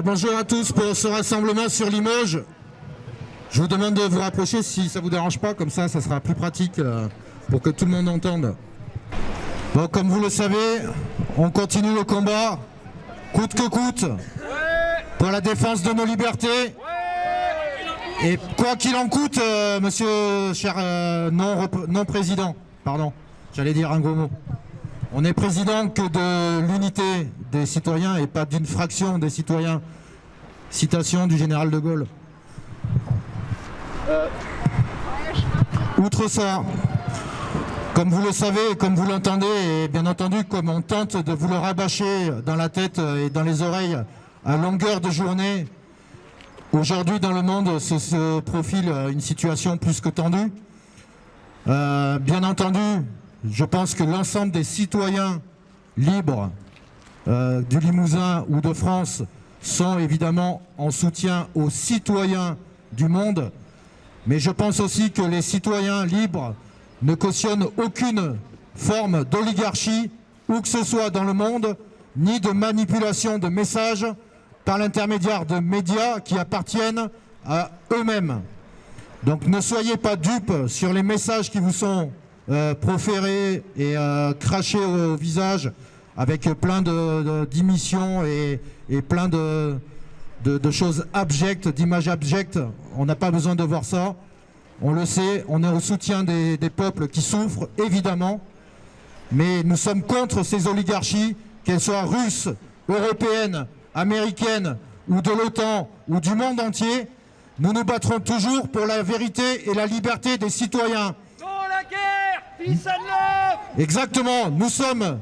Bonjour à tous pour ce rassemblement sur Limoges. Je vous demande de vous rapprocher si ça ne vous dérange pas, comme ça sera plus pratique pour que tout le monde entende. Bon, comme vous le savez, on continue le combat, coûte que coûte, pour la défense de nos libertés. Et quoi qu'il en coûte, monsieur cher non président, pardon, j'allais dire un gros mot. On est président que de l'unité des citoyens et pas d'une fraction des citoyens. Citation du général de Gaulle. Outre ça, comme vous le savez et comme vous l'entendez, et bien entendu comme on tente de vous le rabâcher dans la tête et dans les oreilles à longueur de journée, aujourd'hui dans le monde se profile une situation plus que tendue. Bien entendu, je pense que l'ensemble des citoyens libres du Limousin ou de France sont évidemment en soutien aux citoyens du monde, mais je pense aussi que les citoyens libres ne cautionnent aucune forme d'oligarchie, où que ce soit dans le monde, ni de manipulation de messages par l'intermédiaire de médias qui appartiennent à eux-mêmes. Donc ne soyez pas dupes sur les messages qui vous sont proférés et crachés au visage avec plein d'émissions et plein de choses abjectes, d'images abjectes. On n'a pas besoin de voir ça. On le sait, on est au soutien des peuples qui souffrent, évidemment. Mais nous sommes contre ces oligarchies, qu'elles soient russes, européennes, américaines, ou de l'OTAN, ou du monde entier. Nous nous battrons toujours pour la vérité et la liberté des citoyens. Non à la guerre, peace and love. Exactement, nous sommes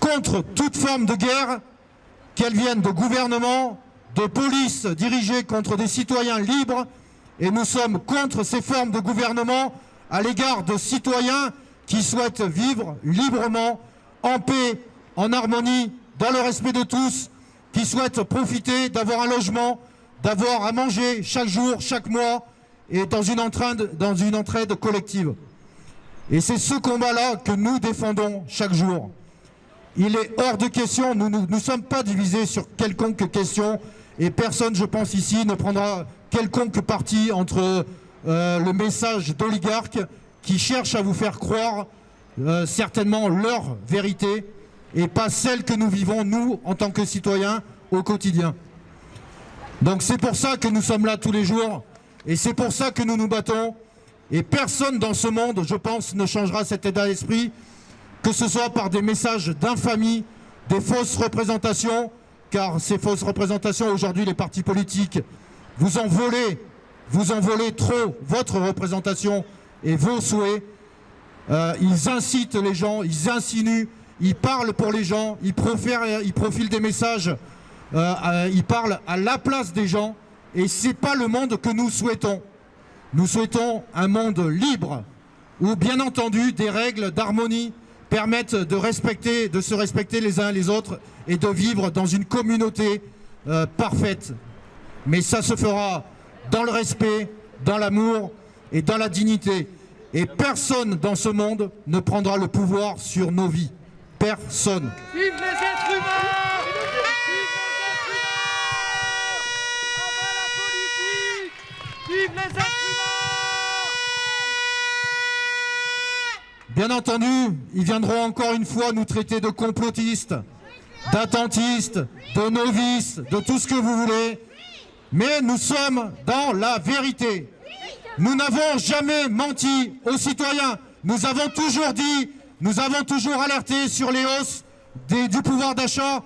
contre toute forme de guerre, qu'elle vienne de gouvernement, de police dirigée contre des citoyens libres, et nous sommes contre ces formes de gouvernement à l'égard de citoyens qui souhaitent vivre librement, en paix, en harmonie, dans le respect de tous, qui souhaitent profiter d'avoir un logement, d'avoir à manger chaque jour, chaque mois, et dans une entraide collective. Et c'est ce combat-là que nous défendons chaque jour. Il est hors de question, nous ne sommes pas divisés sur quelconque question, et personne, je pense ici, ne prendra quelconque parti entre le message d'oligarques qui cherchent à vous faire croire certainement leur vérité, et pas celle que nous vivons, nous, en tant que citoyens, au quotidien. Donc c'est pour ça que nous sommes là tous les jours, et c'est pour ça que nous nous battons, et personne dans ce monde, je pense, ne changera cet état d'esprit, que ce soit par des messages d'infamie, des fausses représentations, car ces fausses représentations, aujourd'hui, les partis politiques, vous en volez trop votre représentation et vos souhaits. Ils incitent les gens, ils insinuent, ils parlent pour les gens, ils profilent des messages, ils parlent à la place des gens, et ce n'est pas le monde que nous souhaitons. Nous souhaitons un monde libre, où bien entendu des règles d'harmonie permettent de se respecter les uns les autres et de vivre dans une communauté parfaite. Mais ça se fera dans le respect, dans l'amour et dans la dignité. Et personne dans ce monde ne prendra le pouvoir sur nos vies. Personne. Vive les êtres humains. Vive les êtres humains. En bas la politique. Vive les êtres humains. Bien entendu, ils viendront encore une fois nous traiter de complotistes, d'attentistes, de novices, de tout ce que vous voulez. Mais nous sommes dans la vérité. Nous n'avons jamais menti aux citoyens. Nous avons toujours dit, nous avons toujours alerté sur les hausses du pouvoir d'achat,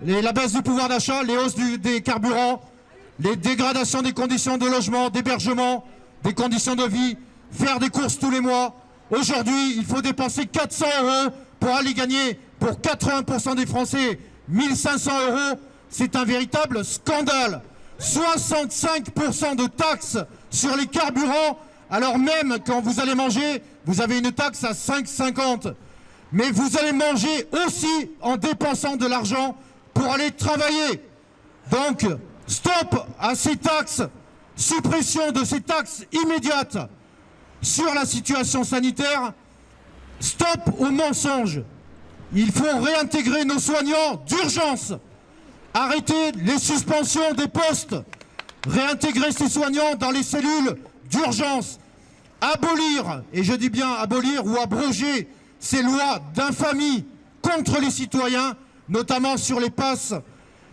la baisse du pouvoir d'achat, les hausses des carburants, les dégradations des conditions de logement, d'hébergement, des conditions de vie, faire des courses tous les mois. Aujourd'hui, il faut dépenser 400 € pour aller gagner, pour 80% des Français, 1 500 €. C'est un véritable scandale. 65% de taxes sur les carburants, alors même quand vous allez manger, vous avez une taxe à 5,50. Mais vous allez manger aussi en dépensant de l'argent pour aller travailler. Donc, stop à ces taxes, suppression de ces taxes immédiates sur la situation sanitaire, stop aux mensonges. Il faut réintégrer nos soignants d'urgence. arrêter les suspensions des postes, réintégrer ces soignants dans les cellules d'urgence, abolir, et je dis bien abolir ou abroger ces lois d'infamie contre les citoyens, notamment sur les passes,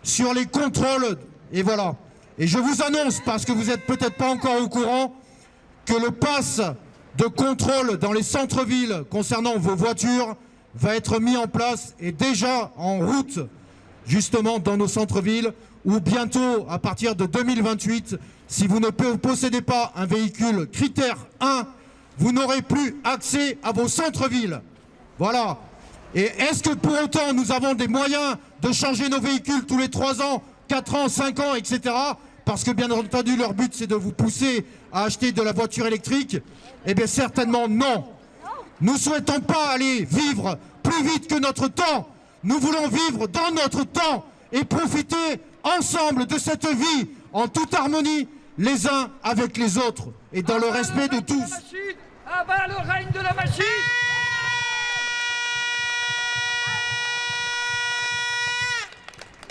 sur les contrôles, et voilà. Et je vous annonce, parce que vous n'êtes peut-être pas encore au courant, que le pass de contrôle dans les centres-villes concernant vos voitures va être mis en place et déjà en route, justement dans nos centres-villes, où bientôt, à partir de 2028, si vous ne possédez pas un véhicule critère 1, vous n'aurez plus accès à vos centres-villes. Voilà. Et est-ce que pour autant nous avons des moyens de changer nos véhicules tous les 3 ans, 4 ans, 5 ans, etc. Parce que bien entendu leur but c'est de vous pousser à acheter de la voiture électrique? Eh bien certainement non. Nous ne souhaitons pas aller vivre plus vite que notre temps. Nous voulons vivre dans notre temps et profiter ensemble de cette vie en toute harmonie les uns avec les autres et dans le respect de tous. À bas le règne de la machine!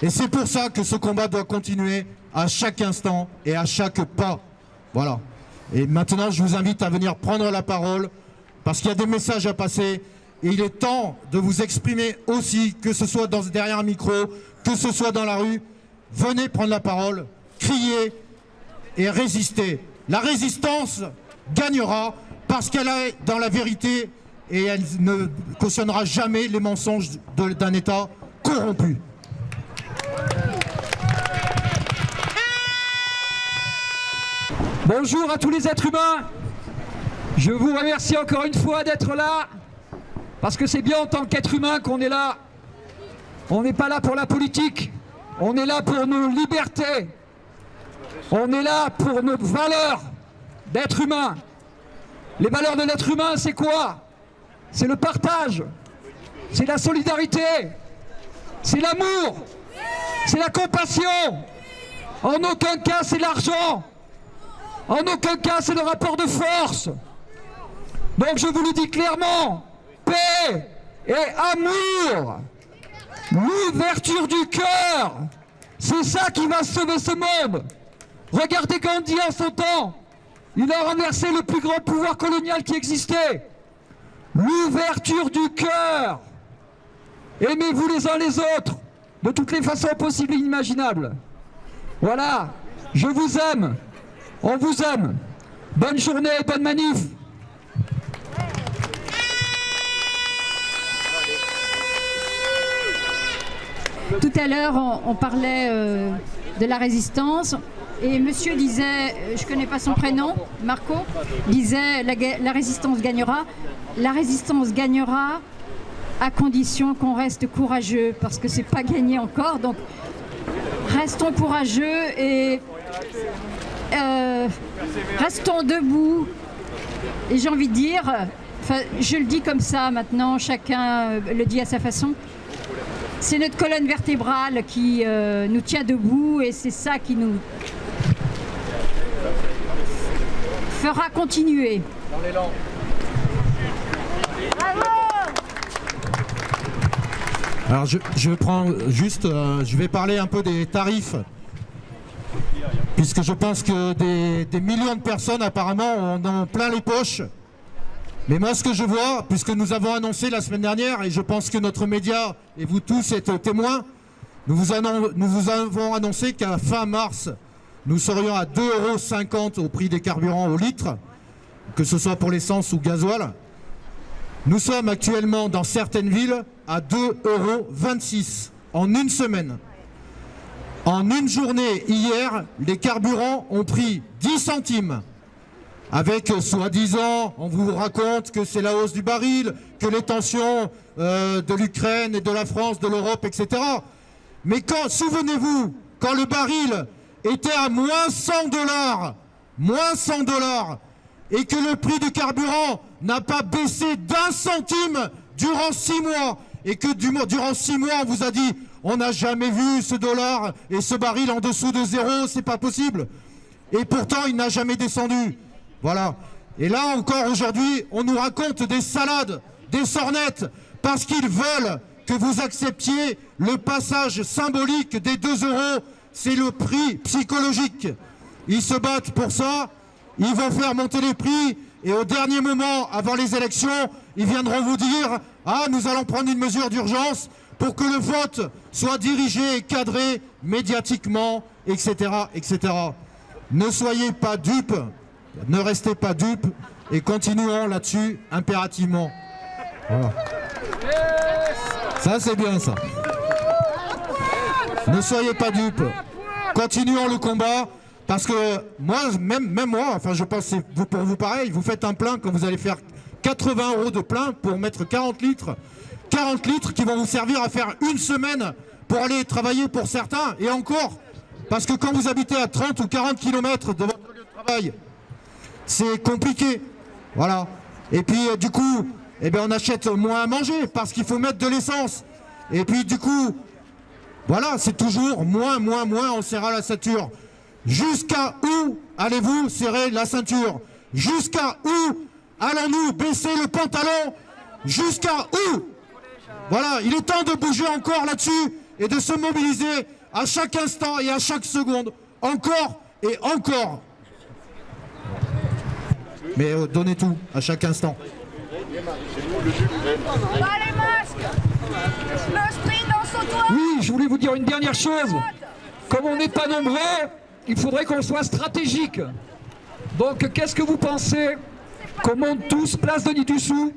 Et c'est pour ça que ce combat doit continuer à chaque instant et à chaque pas. Voilà. Et maintenant, je vous invite à venir prendre la parole parce qu'il y a des messages à passer et il est temps de vous exprimer aussi, que ce soit derrière un micro, que ce soit dans la rue. Venez prendre la parole, criez et résister. La résistance gagnera parce qu'elle est dans la vérité et elle ne cautionnera jamais les mensonges d'un État corrompu. Bonjour à tous les êtres humains. Je vous remercie encore une fois d'être là, parce que c'est bien en tant qu'être humain qu'on est là. On n'est pas là pour la politique, on est là pour nos libertés. On est là pour nos valeurs d'être humain. Les valeurs de l'être humain, c'est quoi? C'est le partage, c'est la solidarité, c'est l'amour, c'est la compassion. En aucun cas, c'est l'argent. En aucun cas, c'est le rapport de force. Donc je vous le dis clairement, paix et amour, l'ouverture du cœur, c'est ça qui va sauver ce monde. Regardez Gandhi en son temps, il a renversé le plus grand pouvoir colonial qui existait. L'ouverture du cœur. Aimez-vous les uns les autres, de toutes les façons possibles et inimaginables. Voilà, je vous aime. On vous aime. Bonne journée, bonne manif. Tout à l'heure, on parlait de la résistance et monsieur disait, je ne connais pas son prénom, Marco, disait la résistance gagnera. La résistance gagnera à condition qu'on reste courageux parce que c'est pas gagné encore. Donc restons courageux et restons debout. Et j'ai envie de dire, je le dis comme ça maintenant, chacun le dit à sa façon, c'est notre colonne vertébrale qui nous tient debout et c'est ça qui nous fera continuer. Dans l'élan. Alors je prends juste, je vais parler un peu des tarifs, puisque je pense que des millions de personnes apparemment en ont plein les poches. Mais moi ce que je vois, puisque nous avons annoncé la semaine dernière, et je pense que notre média et vous tous êtes témoins, nous vous avons annoncé qu'à fin mars, nous serions à 2,50 € au prix des carburants au litre, que ce soit pour l'essence ou gasoil. Nous sommes actuellement dans certaines villes à 2,26 € en une semaine. En une journée, hier, les carburants ont pris 10 centimes. Avec, soi-disant, on vous raconte que c'est la hausse du baril, que les tensions de l'Ukraine et de la France, de l'Europe, etc. Mais quand, souvenez-vous, quand le baril était à moins 100 $, et que le prix du carburant n'a pas baissé d'1 centime durant 6 mois, et que durant 6 mois, on vous a dit on n'a jamais vu ce dollar et ce baril en dessous de 0, c'est pas possible. Et pourtant, il n'a jamais descendu. Voilà. Et là encore, aujourd'hui, on nous raconte des salades, des sornettes, parce qu'ils veulent que vous acceptiez le passage symbolique des 2 €. C'est le prix psychologique. Ils se battent pour ça, ils vont faire monter les prix et au dernier moment, avant les élections, ils viendront vous dire « Ah, nous allons prendre une mesure d'urgence pour que le vote soit dirigé et cadré médiatiquement, etc. etc. » Ne soyez pas dupes, ne restez pas dupes et continuons là-dessus impérativement. Voilà. Ça, c'est bien ça. Ne soyez pas dupes. Continuons le combat. Parce que moi, même moi, enfin je pense que pour vous pareil, vous faites un plein quand vous allez faire 80 € de plein pour mettre 40 litres. 40 litres qui vont vous servir à faire une semaine pour aller travailler pour certains. Et encore, parce que quand vous habitez à 30 ou 40 km de votre lieu de travail, c'est compliqué. Voilà. Et puis du coup, eh bien, on achète moins à manger parce qu'il faut mettre de l'essence. Et puis du coup, voilà, c'est toujours moins, on serra la ceinture. Jusqu'à où allez-vous serrer la ceinture? Jusqu'à où allons-nous baisser le pantalon? Jusqu'à où? Voilà, il est temps de bouger encore là-dessus et de se mobiliser à chaque instant et à chaque seconde. Encore et encore. Mais donnez tout à chaque instant. Oui, je voulais vous dire une dernière chose. Comme on n'est pas nombreux, il faudrait qu'on soit stratégique. Donc, qu'est-ce que vous pensez qu'on monte tous place Denis Dussou?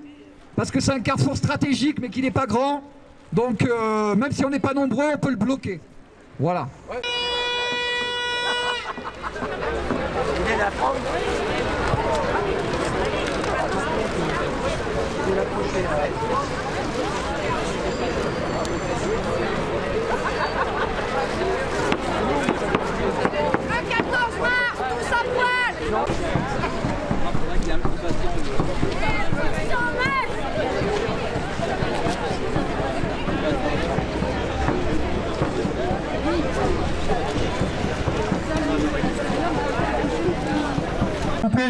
Parce que c'est un carrefour stratégique, mais qui n'est pas grand. Donc, même si on n'est pas nombreux, on peut le bloquer. Voilà.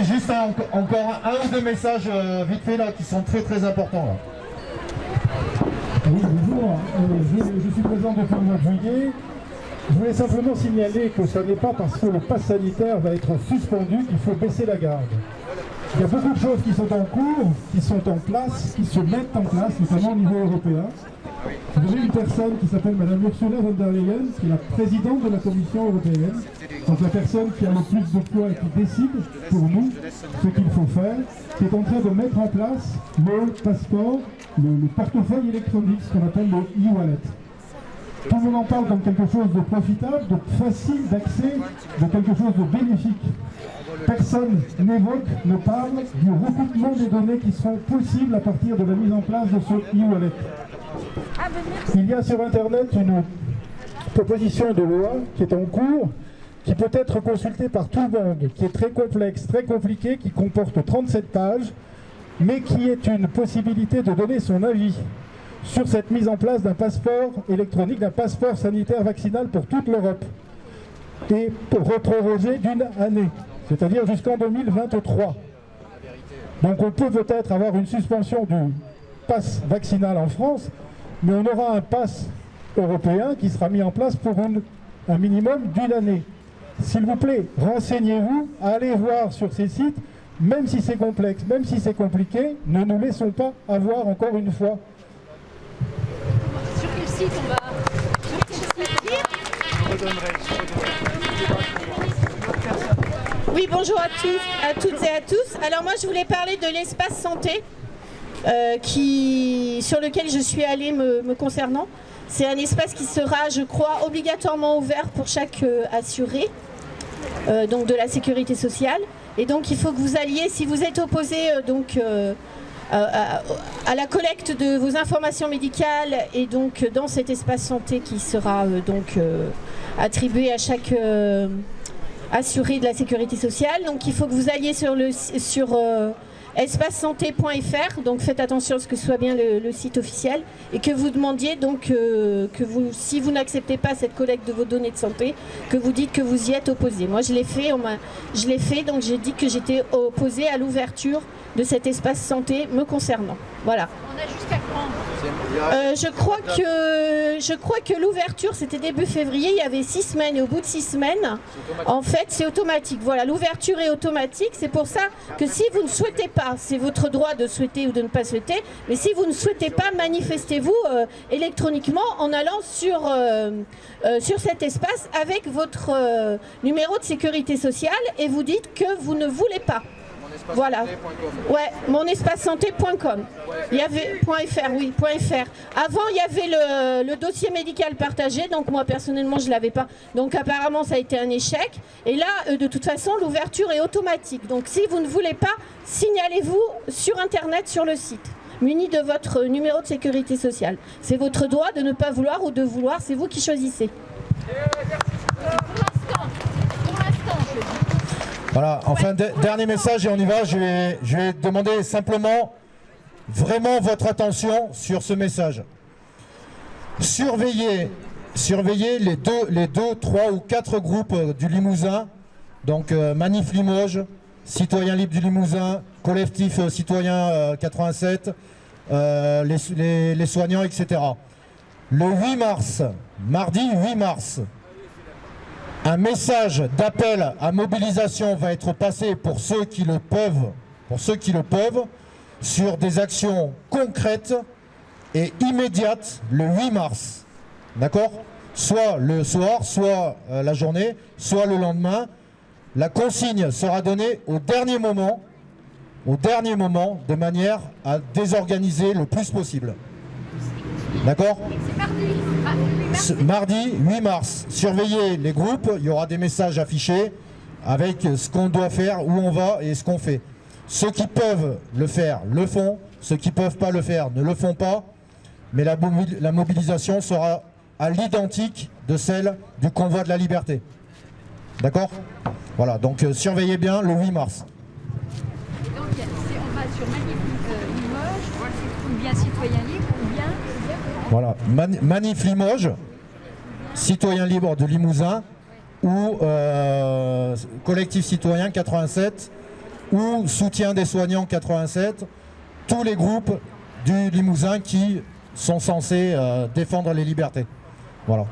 Juste encore un ou deux messages vite fait là qui sont très importants là. Oui, bonjour, je suis présent depuis le mois de juillet. Je voulais simplement signaler que ce n'est pas parce que le pass sanitaire va être suspendu qu'il faut baisser la garde. Il y a beaucoup de choses qui sont en cours, qui sont en place, qui se mettent en place, notamment au niveau européen. Vous avez une personne qui s'appelle Madame Ursula von der Leyen, qui est la présidente de la Commission européenne, donc la personne qui a le plus de poids et qui décide pour nous ce qu'il faut faire, qui est en train de mettre en place le passeport, le portefeuille électronique, ce qu'on appelle le e-wallet. Tout le monde en parle comme quelque chose de profitable, de facile d'accès, de quelque chose de bénéfique. Personne n'évoque, ne parle du recoupement des données qui seront possibles à partir de la mise en place de ce e-wallet. Il y a sur Internet une proposition de loi qui est en cours, qui peut être consultée par tout le monde, qui est très complexe, très compliquée, qui comporte 37 pages, mais qui est une possibilité de donner son avis sur cette mise en place d'un passeport électronique, d'un passeport sanitaire vaccinal pour toute l'Europe, et reprorogé d'une année, c'est-à-dire jusqu'en 2023. Donc on peut peut-être avoir une suspension du pass vaccinal en France, mais on aura un pass européen qui sera mis en place pour un minimum d'une année. S'il vous plaît, renseignez-vous, allez voir sur ces sites, même si c'est complexe, même si c'est compliqué, ne nous laissons pas avoir encore une fois. Sur quel site on va? Oui, bonjour à toutes et à tous. Alors moi je voulais parler de l'espace santé sur lequel je suis allée me concernant. C'est un espace qui sera, je crois, obligatoirement ouvert pour chaque assuré donc de la sécurité sociale. Et donc il faut que vous alliez, si vous êtes opposé à la collecte de vos informations médicales et donc dans cet espace santé qui sera attribué à chaque assuré de la sécurité sociale. Donc il faut que vous alliez sur espacesanté.fr, donc faites attention à ce que ce soit bien le site officiel, et que vous demandiez donc si vous n'acceptez pas cette collecte de vos données de santé, que vous dites que vous y êtes opposé. Moi je l'ai fait, donc j'ai dit que j'étais opposée à l'ouverture de cet espace santé me concernant. Voilà. On a jusqu'à quand? Je crois que l'ouverture, c'était début février, il y avait 6 semaines, et au bout de 6 semaines, en fait, c'est automatique. Voilà, l'ouverture est automatique, c'est pour ça que si vous ne souhaitez pas, c'est votre droit de souhaiter ou de ne pas souhaiter, mais si vous ne souhaitez pas, manifestez-vous électroniquement en allant sur cet espace avec votre numéro de sécurité sociale et vous dites que vous ne voulez pas. Voilà. Ouais, monespacesanté.com. Il y avait .fr, oui, .fr. Avant, il y avait le dossier médical partagé, donc moi personnellement, je l'avais pas. Donc apparemment, ça a été un échec. Et là, de toute façon, l'ouverture est automatique. Donc si vous ne voulez pas, signalez-vous sur Internet, sur le site, muni de votre numéro de sécurité sociale. C'est votre droit de ne pas vouloir ou de vouloir, c'est vous qui choisissez. Pour l'instant, je dis. Voilà, enfin, dernier message et on y va. Je vais demander simplement vraiment votre attention sur ce message. Surveillez les deux, 3 ou 4 groupes du Limousin, donc Manif Limoges, Citoyens Libres du Limousin, Collectif Citoyen 87, les soignants, etc. Le 8 mars, mardi 8 mars, un message d'appel à mobilisation va être passé pour ceux qui le peuvent, sur des actions concrètes et immédiates le 8 mars. D'accord ? Soit le soir, soit la journée, soit le lendemain. La consigne sera donnée au dernier moment, de manière à désorganiser le plus possible. D'accord ? C'est mardi. Mardi 8 mars, surveillez les groupes, il y aura des messages affichés avec ce qu'on doit faire, où on va et ce qu'on fait. Ceux qui peuvent le faire, le font. Ceux qui ne peuvent pas le faire, ne le font pas. Mais la mobilisation sera à l'identique de celle du convoi de la liberté. D'accord ? Voilà, donc surveillez bien le 8 mars. Donc, on va sur Manif Limoges, ou bien Citoyens Libres, ou bien... Voilà, Manif Limoges, Citoyens Libres de Limousin, ou Collectif Citoyen 87, ou Soutien des Soignants 87, tous les groupes du Limousin qui sont censés défendre les libertés. Voilà.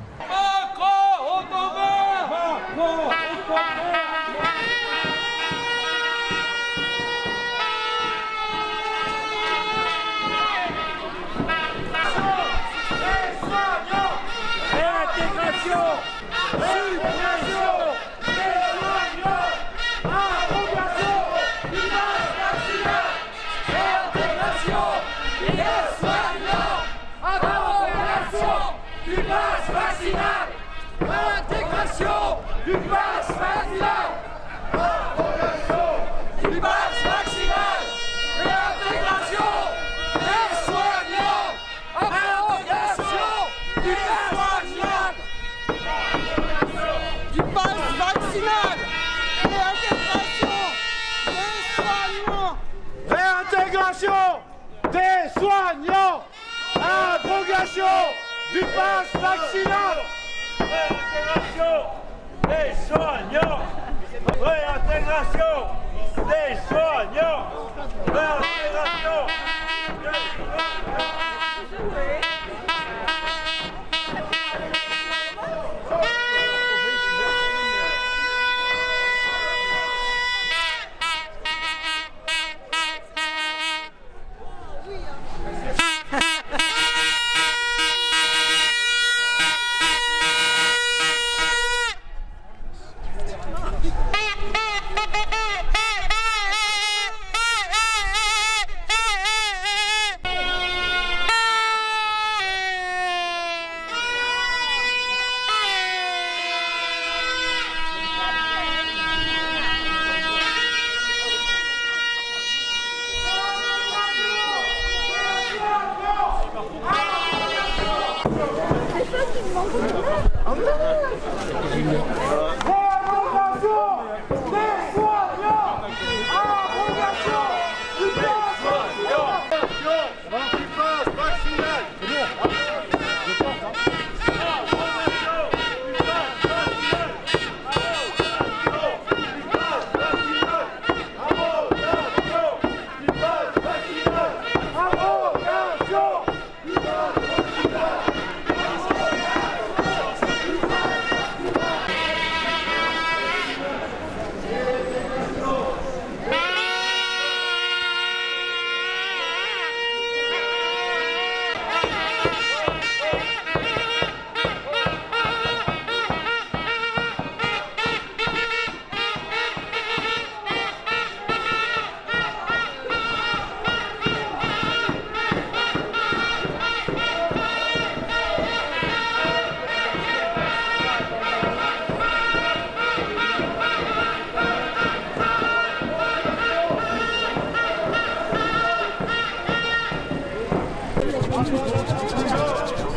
Du pass vaccinal, du pass vaccinal, réintégration des soignants, abrogation du pass vaccinal, du pass vaccinal, réintégration des soignants, abrogation du pass vaccinal. Réintégration des soignants, réintégration des soignants, réintégration des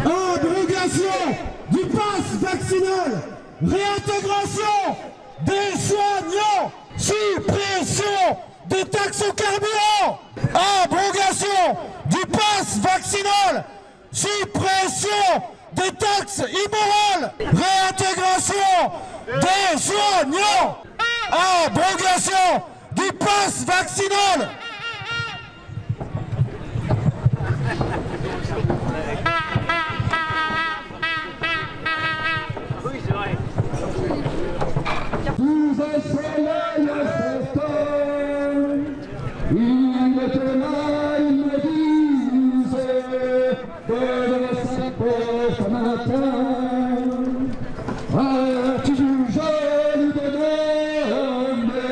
Abrogation du pass vaccinal, réintégration des soignants, suppression des taxes au carburant, abrogation du pass vaccinal, suppression des taxes immorales, réintégration des soignants, abrogation du pass vaccinal. Tous un soleil insistant, il était là, il me disait, de sa porte matin, as-tu joli de nommer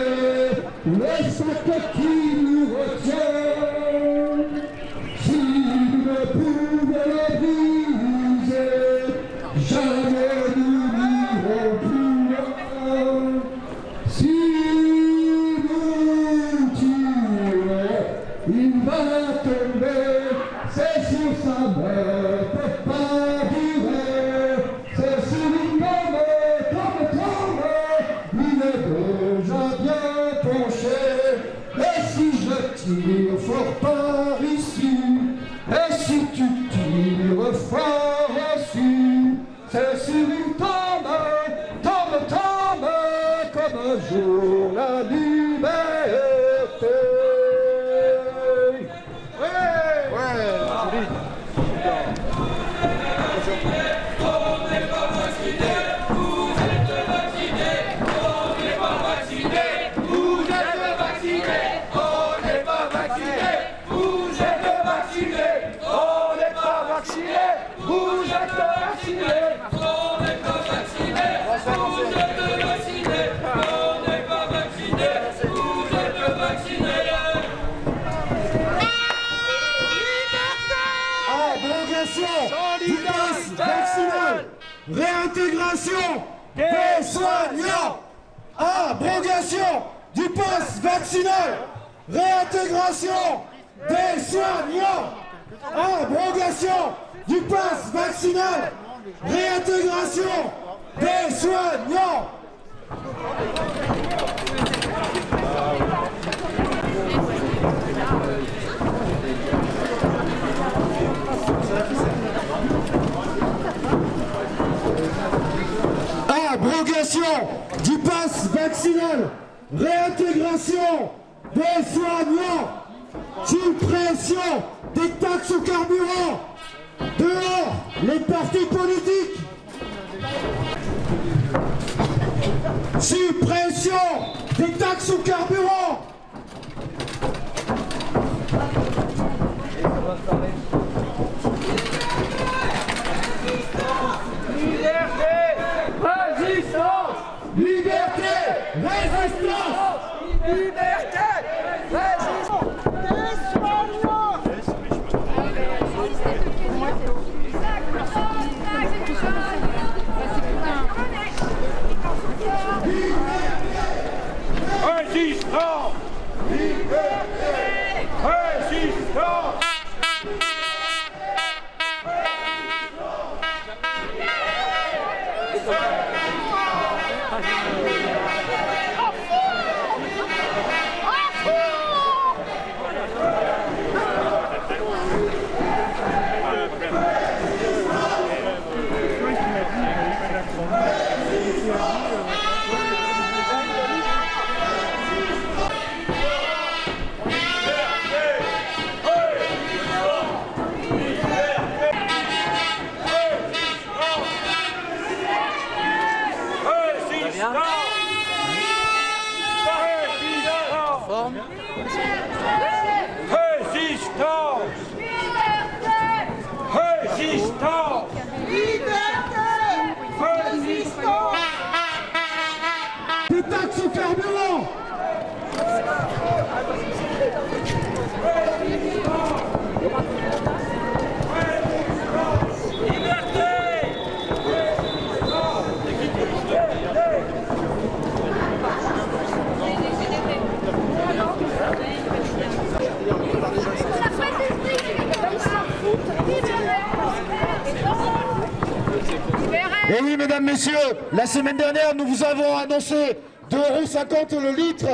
le sac qui nous retient, si nous ne pouvions le briser, jamais nous n'irons plus loin. Si nous tuons, il va tomber, c'est sur sa mère, peut pas durer, c'est sur une tombe, il est déjà bien penché, et si je tire fort par ici, et si tu tires fort aussi, c'est sur une tombe, comme un jour la liberté. Du pass vaccinal, réintégration des soignants, abrogation du pass vaccinal, réintégration des soignants, abrogation du pass vaccinal, réintégration des soignants. Abrogation du pass vaccinal, réintégration des soignants, suppression des taxes au carburant, dehors les partis politiques, suppression des taxes au carburant. Liberté, résistance, Liberté, résistance. Des soignants. Résistance. Mesdames, Messieurs, la semaine dernière, nous vous avons annoncé 2,50 € le litre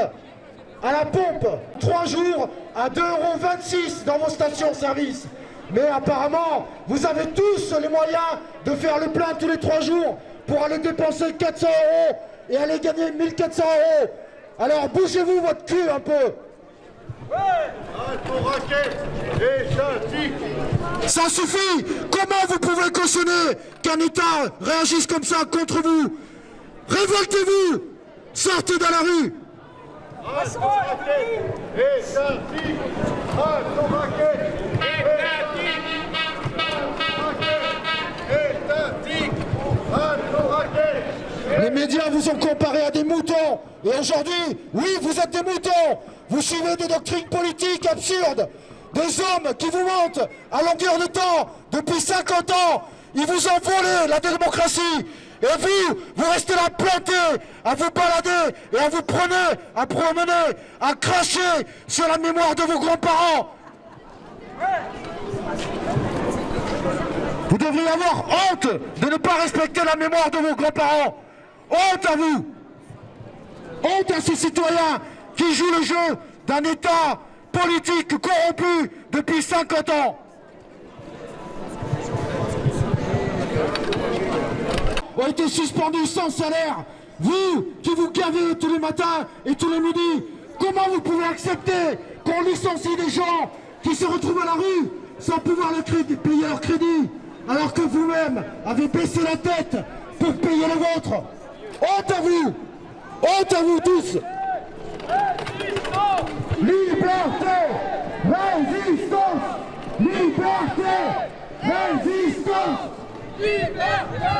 à la pompe. 3 jours à 2,26 € dans vos stations-service. Mais apparemment, vous avez tous les moyens de faire le plein tous les 3 jours pour aller dépenser 400 € et aller gagner 1400 €. Alors bougez-vous votre cul un peu. Ça suffit! Comment vous pouvez cautionner qu'un État réagisse comme ça contre vous? Révoltez-vous! Sortez dans la rue! Les médias vous ont comparé à des moutons. Et aujourd'hui, oui, vous êtes des moutons. Vous suivez des doctrines politiques absurdes. Des hommes qui vous mentent à longueur de temps depuis 50 ans. Ils vous ont volé la démocratie. Et vous restez là plantés, à vous balader et à vous promener, à cracher sur la mémoire de vos grands-parents. Vous devriez avoir honte de ne pas respecter la mémoire de vos grands-parents. Honte à vous! Honte à ces citoyens qui jouent le jeu d'un État politique corrompu depuis 50 ans. Ont été suspendus sans salaire. Vous qui vous gavez tous les matins et tous les midis, comment vous pouvez accepter qu'on licencie des gens qui se retrouvent à la rue sans pouvoir payer leur crédit, alors que vous-même avez baissé la tête pour payer le vôtre? Honte à vous! Honte à vous tous! Liberté! Résistance! Liberté! Résistance! Liberté!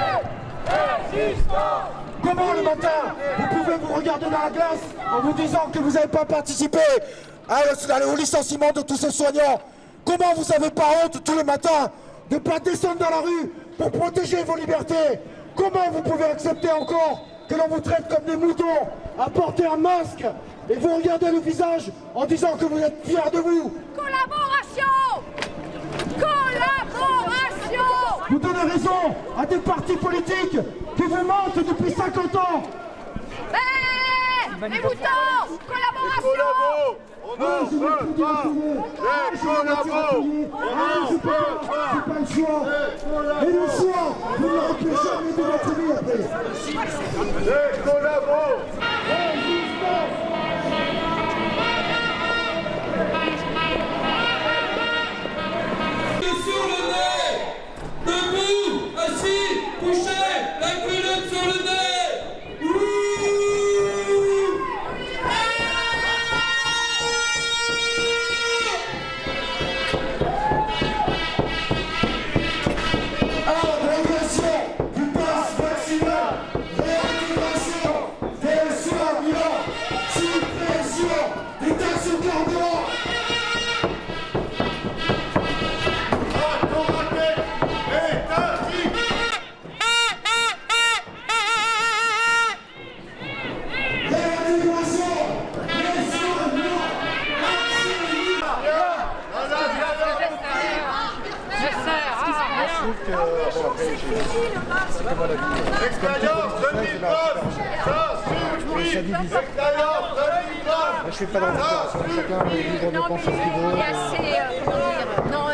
Résistance! Comment le matin, vous pouvez vous regarder dans la glace en vous disant que vous n'avez pas participé au licenciement de tous ces soignants? Comment vous n'avez pas honte tous les matins de ne pas descendre dans la rue pour protéger vos libertés? Comment vous pouvez accepter encore que l'on vous traite comme des moutons, à porter un masque et vous regardez le visage en disant que vous êtes fiers de vous? Collaboration! Collaboration! Vous donnez raison à des partis politiques qui vous mentent depuis 50 ans. Les moutons! Collaboration! On n'en veut pas! Les collabos! On n'en veut pas! C'est pas le choix. Et le choix, vous ne l'aurez jamais de votre vie après. Les collabos! Sur le nez, debout, assis, couché, la culotte sur le nez. Expérience 2030! Ça suffit! Expérience 2030! Je fais pas de récupération, chacun est libre de penser ce qu'il veut. Il y a assez, comment dire, non,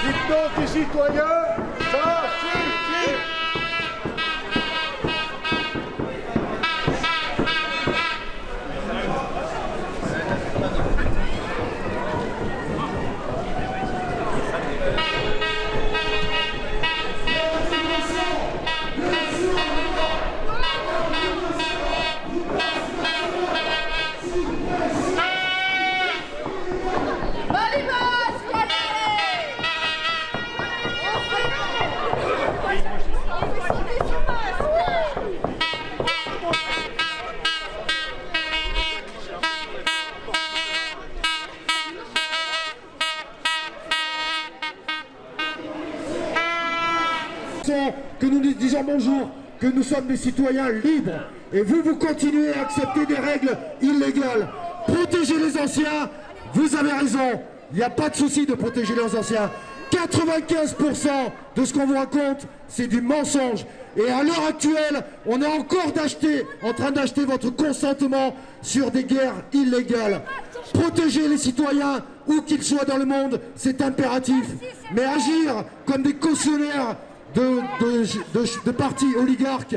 Dites-donc des citoyens, ça suffit! Que nous disons bonjour que nous sommes des citoyens libres. Et vous, vous continuez à accepter des règles illégales. Protégez les anciens, vous avez raison. Il n'y a pas de souci de protéger les anciens. 95% de ce qu'on vous raconte, c'est du mensonge. Et à l'heure actuelle, on est encore en train d'acheter votre consentement sur des guerres illégales. Protéger les citoyens, où qu'ils soient dans le monde, c'est impératif. Mais agir comme des cautionnaires de partis oligarques,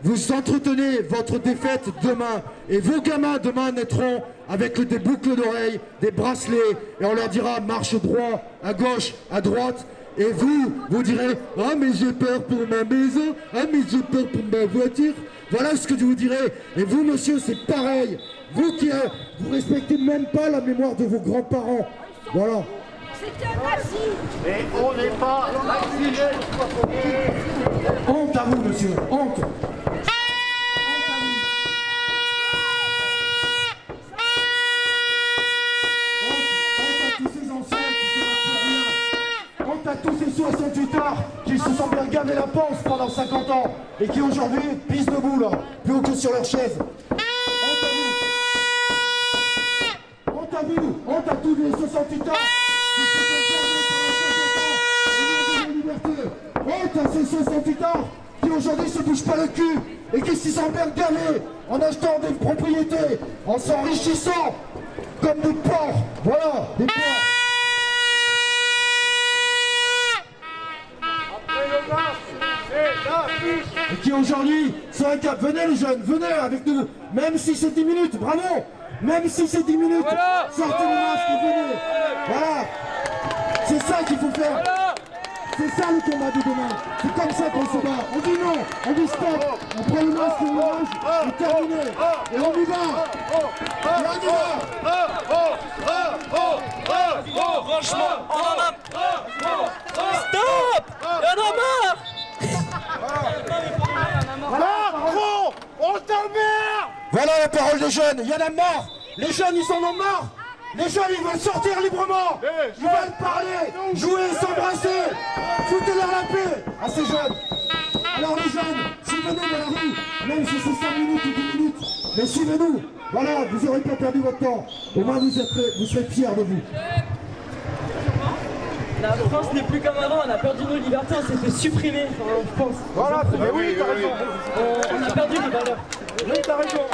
vous entretenez votre défaite demain. Et vos gamins demain naîtront avec des boucles d'oreilles, des bracelets, et on leur dira marche droit, à gauche, à droite. Et vous, vous direz « Ah mais j'ai peur pour ma maison, ah mais j'ai peur pour ma voiture ». Voilà ce que je vous dirai. Et vous, monsieur, c'est pareil. Vous qui vous respectez même pas la mémoire de vos grands-parents. Voilà. C'est un nazi. Et on n'est pas vacciné. Honte à vous, monsieur. Honte. À tous ces 68 heures qui se sont bien gavé la panse pendant 50 ans et qui aujourd'hui pissent debout là, plus haut que sur leur chaise. Honte à vous, honte à tous les 68 heures qui se sont gavés pendant 50 ans et ont liberté. Honte à ces 68 heures qui aujourd'hui se bougent pas le cul et qui s'y sont bien gavés en achetant des propriétés, en s'enrichissant comme des porcs. Voilà, des porcs. Et qui aujourd'hui sont un cap. Venez les jeunes, venez avec nous, même si c'est 10 minutes, bravo. Même si c'est 10 minutes, Voilà. sortez les masques et venez. Voilà, c'est ça qu'il faut faire. Voilà. C'est ça le combat de demain. C'est comme ça qu'on se bat. On dit non, on dit stop, on prend le masque et on range, et terminé. Et on y va. Et on y va. Franchement, on en a... Stop. On en a marre. Macron, on t'emmerde. Voilà la parole des jeunes, il y en a marre. Les jeunes, ils en ont marre. Les jeunes, ils veulent sortir librement. Ils veulent parler, jouer, s'embrasser. Foutez-leur la paix à ces jeunes. Alors les jeunes, suivez-nous dans la rue, même si c'est 5 minutes ou 10 minutes. Mais suivez-nous. Voilà, vous n'aurez pas perdu votre temps. Au moins, vous serez fiers de vous. La France n'est plus comme avant, on a perdu nos libertés, on s'est fait supprimer, je pense. Voilà, mais oui, t'as raison. On a perdu les valeurs. Oui, t'as raison.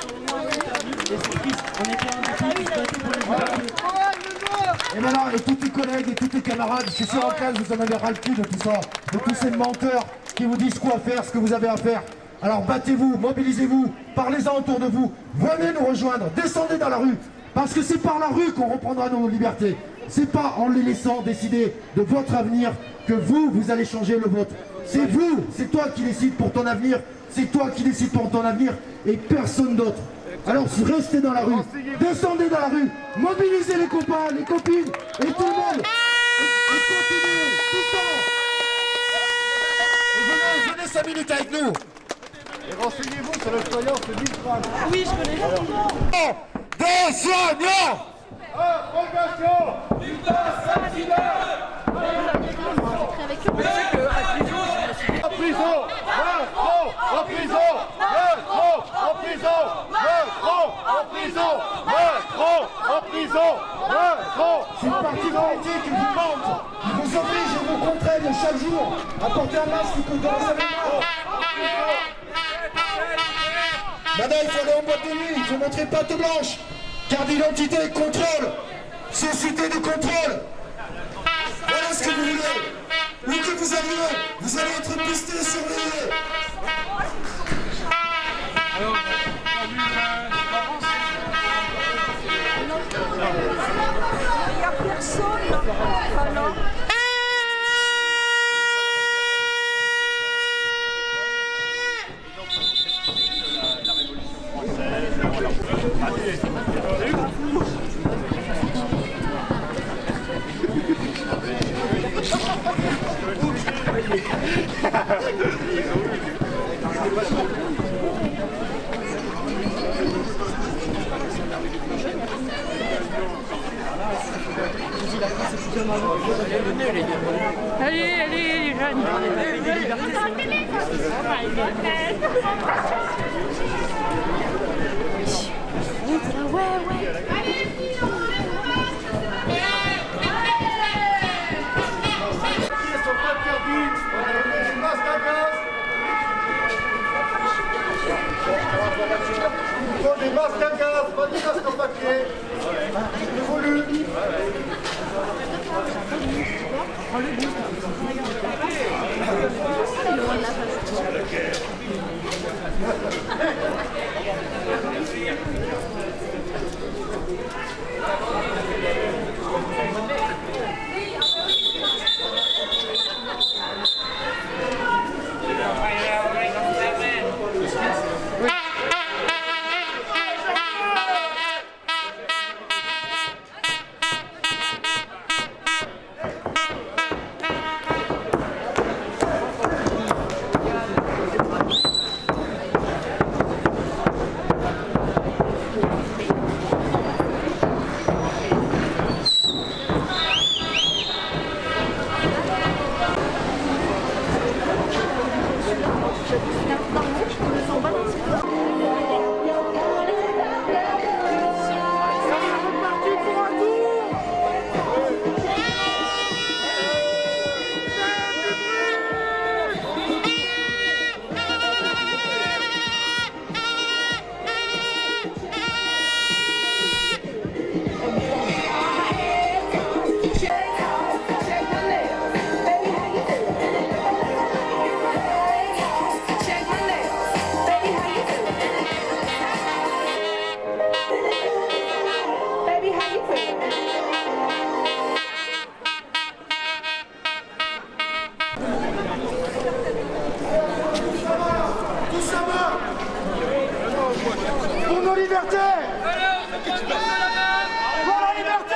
Et c'est triste, on était un pays qui se battait pour les valeurs. Et voilà, et tous tes collègues et tous tes camarades, je suis sûr en classe, vous en avez ras le cul de tout ça, de tous ces menteurs qui vous disent quoi faire, ce que vous avez à faire. Alors battez-vous, mobilisez-vous, parlez-en autour de vous, venez nous rejoindre, descendez dans la rue, parce que c'est par la rue qu'on reprendra nos libertés. C'est pas en les laissant décider de votre avenir que vous allez changer le vôtre. C'est vous, c'est toi qui décides pour ton avenir, c'est toi qui décides pour ton avenir et personne d'autre. Alors restez dans la rue, descendez dans la rue, mobilisez les copains, les copines et tout le monde. Et continuez, tout le temps. Et venez 5 minutes avec nous. Et renseignez-vous sur l'expérience de Milgram. Oui, je connais. Des soignants. Abrogation. En prison. Macron. En prison. Macron. En prison. Macron. En prison. Macron. En prison. Macron. C'est une partie politique qui vous mente, qui vous oblige et vous contraignent chaque jour à porter un masque que dans les événements. Maintenant, il faut aller en boîte de nuit, il faut montrer patte blanche, carte d'identité, contrôle, société de contrôle. Voilà ce que vous voulez. Où que vous allez être pisté, surveillé. Il n'y a personne. Alors. Allez, allez. sirène. Il faut des masques à gaz, pas des masques en papier. Voulu. Pour nos libertés! Pour la liberté!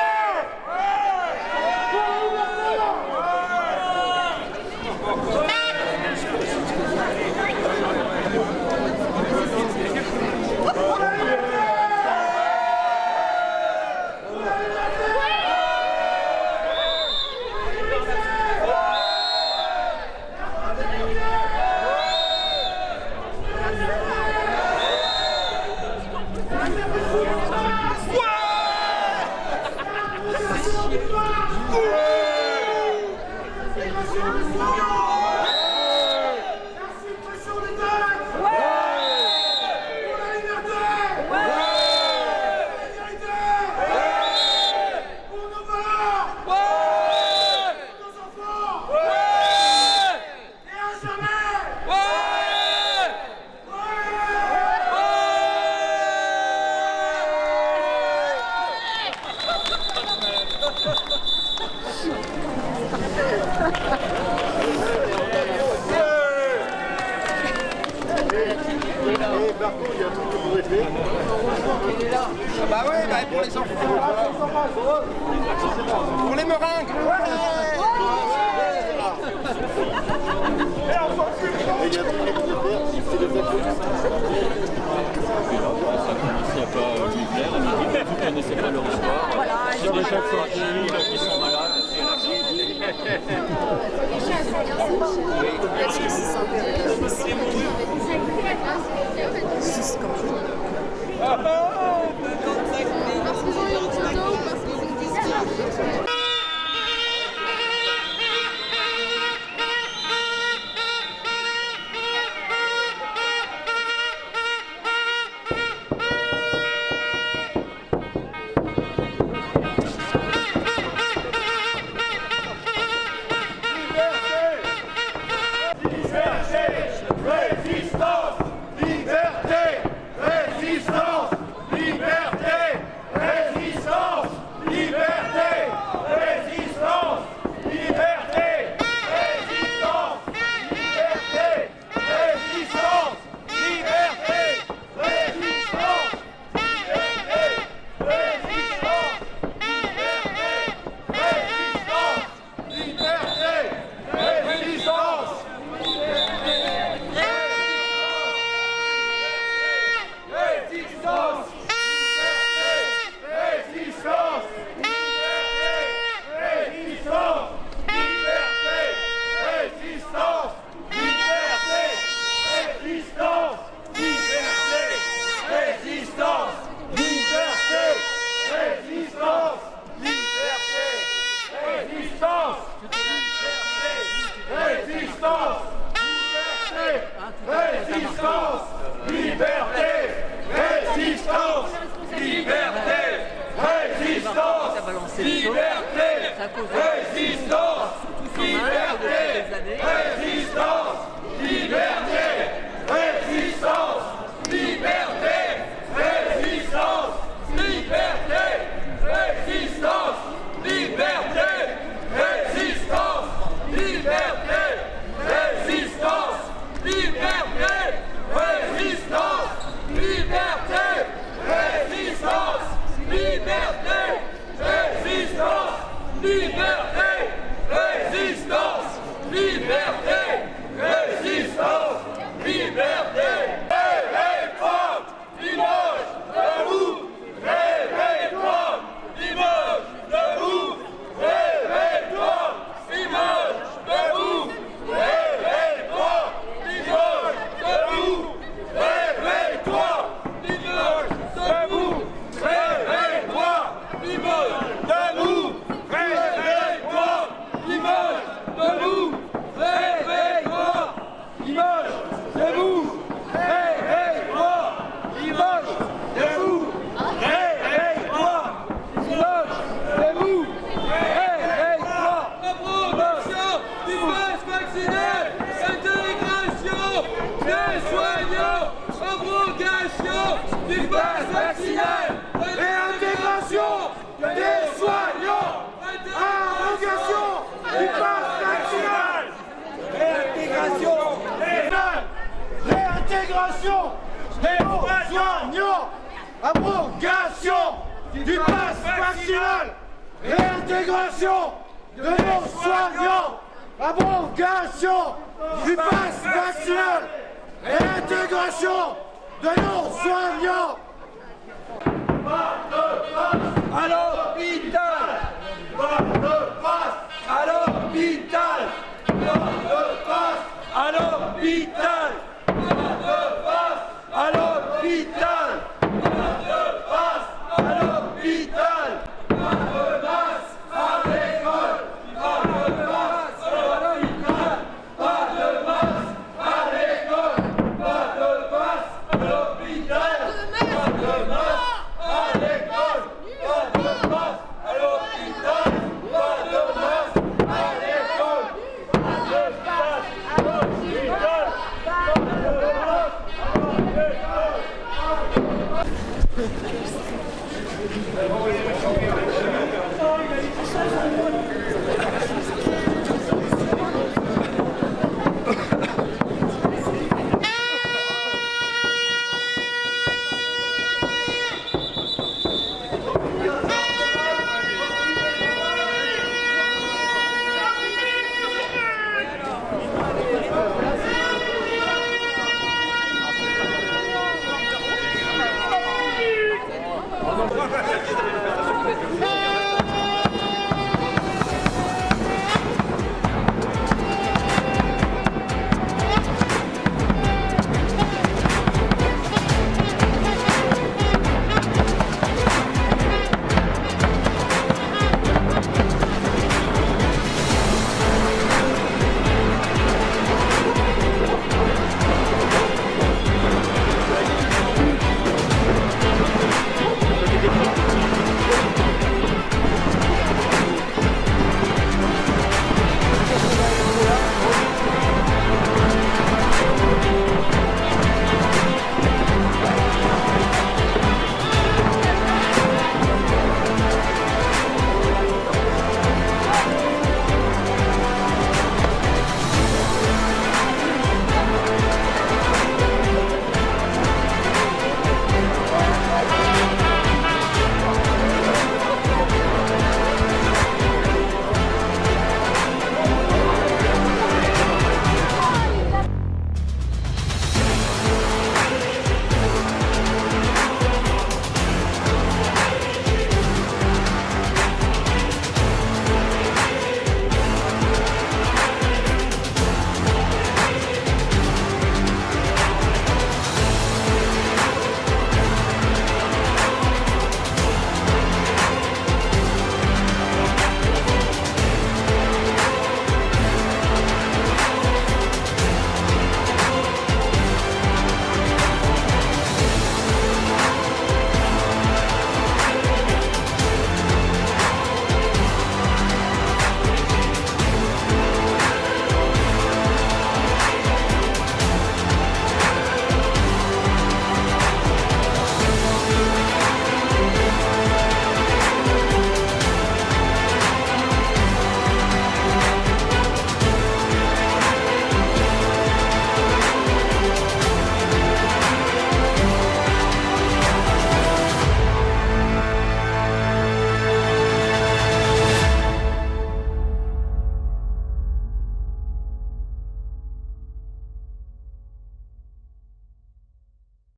Bah ouais, bah pour les enfants. Pour les meringues. Vous ne connaissez pas leur histoire. Sur les chefs qui sont malades. Résistance! Liberté! Résistance! Résistance, liberté, résistance, liberté, résistance, liberté, résistance, liberté, résistance, liberté, résistance, liberté, résistance, liberté, résistance, liberté, résistance, liberté, résistance, liberté, résistance, liberté, résistance, liberté, résistance, liberté, résistance, liberté, résistance, liberté. Réveille-toi, Limoges, debout. Réveille-toi, Limoges, debout. Réveille-toi, Limoges, debout. Réveille-toi, Limoges, debout. Réveille-toi, Limoges, debout. Réveille-toi, Limoges, debout. Réveille-toi, Limoges, debout. Réveille-toi, Limoges, debout. Réveille-toi, Limoges, debout. Réveille-toi, Limoges, debout. Réveille-toi. Abrogation du pass vaccinal, intégration des soignants, abrogation du pass vaccinal, Réintégration des soignants. Abrogation du pass vaccinal. Réintégration Réintégration des soignants. Abrogation du pass vaccinal. Réintégration de nos soignants. Abrogation du pass vaccinal. Réintégration de nos soignants. à l'hôpital, à l'hôpital, à l'hôpital.